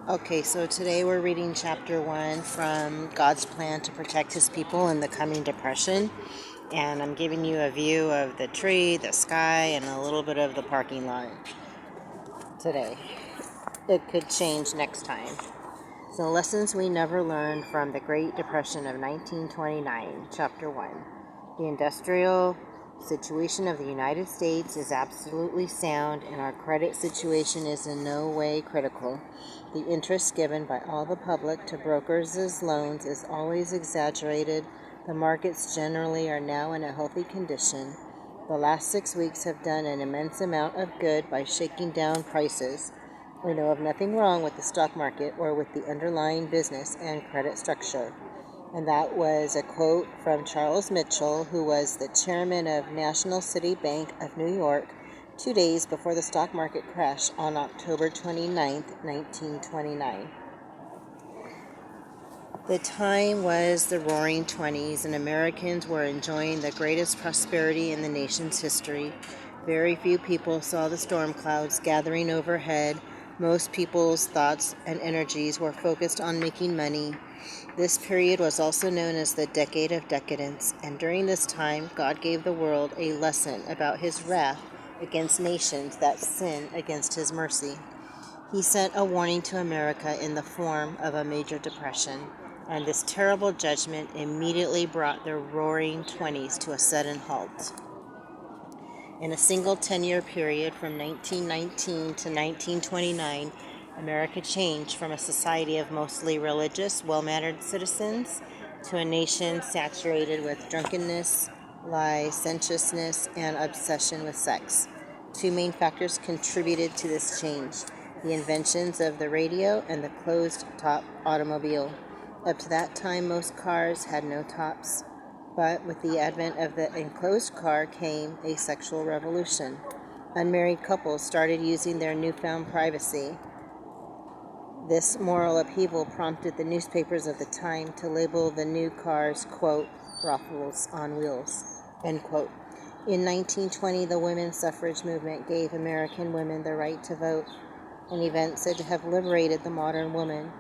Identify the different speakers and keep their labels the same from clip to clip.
Speaker 1: Okay, so today we're reading chapter 1 from God's Plan to Protect His People in the Coming Depression. And I'm giving you a view of the tree, the sky, and a little bit of the parking lot today. It could change next time. So, lessons we never learned from the Great Depression of 1929, chapter 1. The industrial situation of the United States is absolutely sound, and our credit situation is in no way critical. The interest given by all the public to brokers' loans is always exaggerated. The markets generally are now in a healthy condition. The last 6 weeks have done an immense amount of good by shaking down prices. We know of nothing wrong with the stock market or with the underlying business and credit structure. And that was a quote from Charles Mitchell, who was the chairman of National City Bank of New York, 2 days before the stock market crash on October 29, 1929. The time was the Roaring '20s, and Americans were enjoying the greatest prosperity in the nation's history. Very few people saw the storm clouds gathering overhead. Most people's thoughts and energies were focused on making money. This period was also known as the Decade of Decadence, and during this time, God gave the world a lesson about His wrath against nations that sin against His mercy. He sent a warning to America in the form of a major depression, and this terrible judgment immediately brought the Roaring '20s to a sudden halt. In a single 10-year period from 1919 to 1929, America changed from a society of mostly religious, well-mannered citizens to a nation saturated with drunkenness, licentiousness, and obsession with sex. Two main factors contributed to this change: the inventions of the radio and the closed-top automobile. Up to that time, most cars had no tops. But with the advent of the enclosed car came a sexual revolution. Unmarried couples started using their newfound privacy. This moral upheaval prompted the newspapers of the time to label the new cars, quote, brothels on wheels, end quote. In 1920, the women's suffrage movement gave American women the right to vote, an event said to have liberated the modern woman.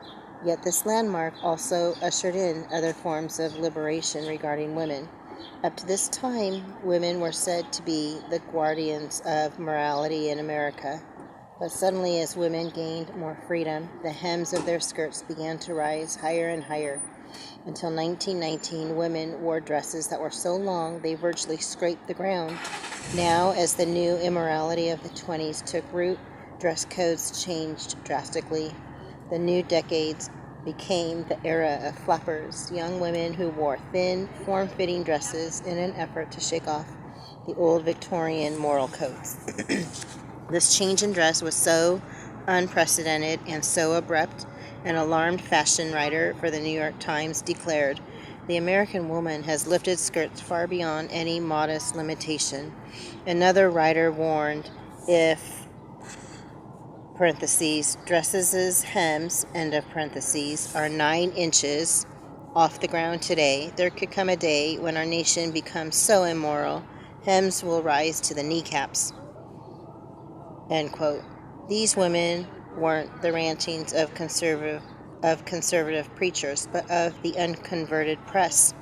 Speaker 1: Yet this landmark also ushered in other forms of liberation regarding women. Up to this time, women were said to be the guardians of morality in America. But suddenly, as women gained more freedom, the hems of their skirts began to rise higher and higher. Until 1919, women wore dresses that were so long they virtually scraped the ground. Now, as the new immorality of the 20s took root, dress codes changed drastically. The new decades became the era of flappers, young women who wore thin, form-fitting dresses in an effort to shake off the old Victorian moral codes. This change in dress was so unprecedented and so abrupt, an alarmed fashion writer for the New York Times declared, "The American woman has lifted skirts far beyond any modest limitation." Another writer warned, if parentheses, dresses' hems, end of parentheses, are 9 inches off the ground today, there could come a day when our nation becomes so immoral, hems will rise to the kneecaps, end quote. These women weren't the rantings of conservative preachers, but of the unconverted press.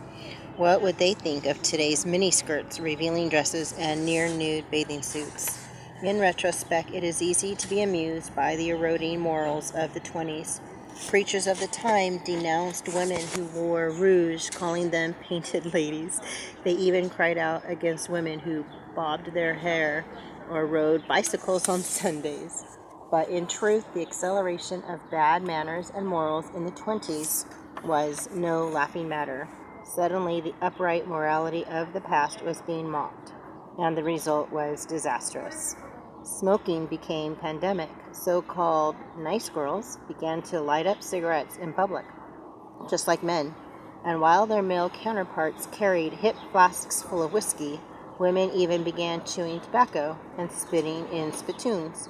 Speaker 1: What would they think of today's miniskirts, revealing dresses, and near-nude bathing suits? In retrospect, it is easy to be amused by the eroding morals of the 20s. Preachers of the time denounced women who wore rouge, calling them painted ladies. They even cried out against women who bobbed their hair or rode bicycles on Sundays. But in truth, the acceleration of bad manners and morals in the 20s was no laughing matter. Suddenly, the upright morality of the past was being mocked, and the result was disastrous. Smoking became pandemic. So-called nice girls began to light up cigarettes in public, just like men. And while their male counterparts carried hip flasks full of whiskey, women even began chewing tobacco and spitting in spittoons.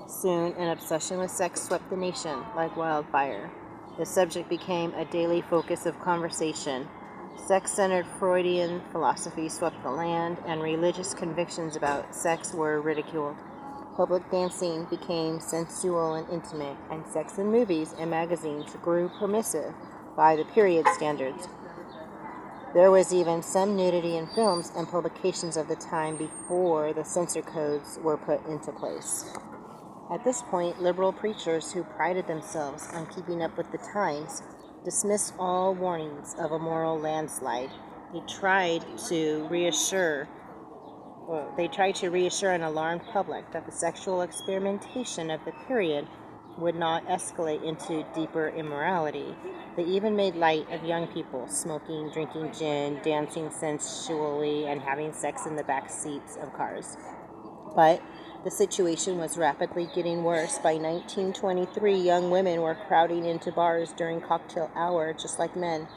Speaker 1: Soon, an obsession with sex swept the nation like wildfire. The subject became a daily focus of conversation. Sex-centered Freudian philosophy swept the land, and religious convictions about sex were ridiculed. Public dancing became sensual and intimate, and sex in movies and magazines grew permissive by the period standards. There was even some nudity in films and publications of the time before the censor codes were put into place. At this point, liberal preachers who prided themselves on keeping up with the times dismissed all warnings of a moral landslide. They tried to reassure an alarmed public that the sexual experimentation of the period would not escalate into deeper immorality. They even made light of young people smoking, drinking gin, dancing sensually, and having sex in the back seats of cars. But the situation was rapidly getting worse. By 1923, young women were crowding into bars during cocktail hour just like men,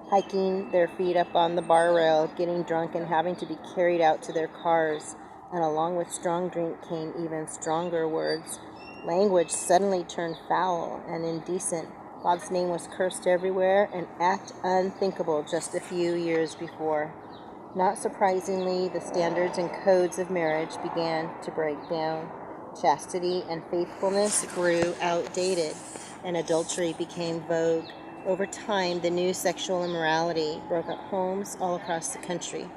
Speaker 1: hiking their feet up on the bar rail, getting drunk, and having to be carried out to their cars. And along with strong drink came even stronger words. Language suddenly turned foul and indecent. God's name was cursed everywhere, an act unthinkable just a few years before. Not surprisingly, the standards and codes of marriage began to break down. Chastity and faithfulness grew outdated, and adultery became vogue. Over time, the new sexual immorality broke up homes all across the country.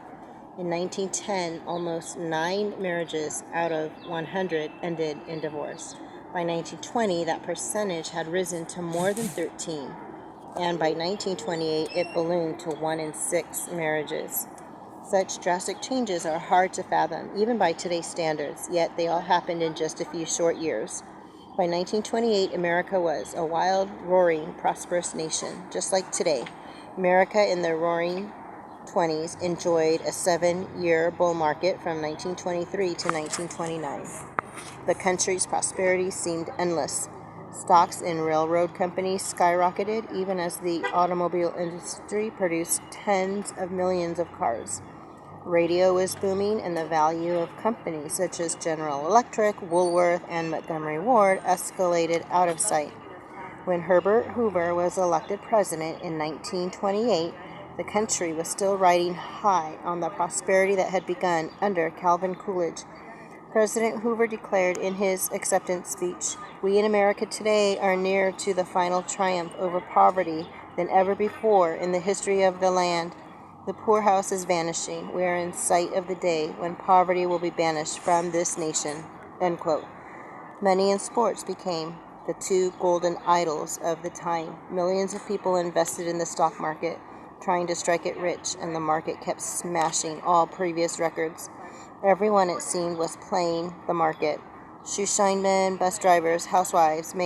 Speaker 1: In 1910, almost 9 marriages out of 100 ended in divorce. By 1920, that percentage had risen to more than 13, and by 1928, it ballooned to 1 in 6 marriages. Such drastic changes are hard to fathom, even by today's standards, yet they all happened in just a few short years. By 1928, America was a wild, roaring, prosperous nation, just like today. America in the roaring 20s enjoyed a 7-year bull market from 1923 to 1929. The country's prosperity seemed endless. Stocks in railroad companies skyrocketed, even as the automobile industry produced tens of millions of cars. Radio was booming, and the value of companies such as General Electric, Woolworth, and Montgomery Ward escalated out of sight. When Herbert Hoover was elected president in 1928, the country was still riding high on the prosperity that had begun under Calvin Coolidge. President Hoover declared in his acceptance speech, "We in America today are nearer to the final triumph over poverty than ever before in the history of the land. The poorhouse is vanishing. We are in sight of the day when poverty will be banished from this nation." End quote. Money and sports became the two golden idols of the time. Millions of people invested in the stock market, trying to strike it rich, and the market kept smashing all previous records. Everyone, it seemed, was playing the market. Shoeshine men, bus drivers, housewives,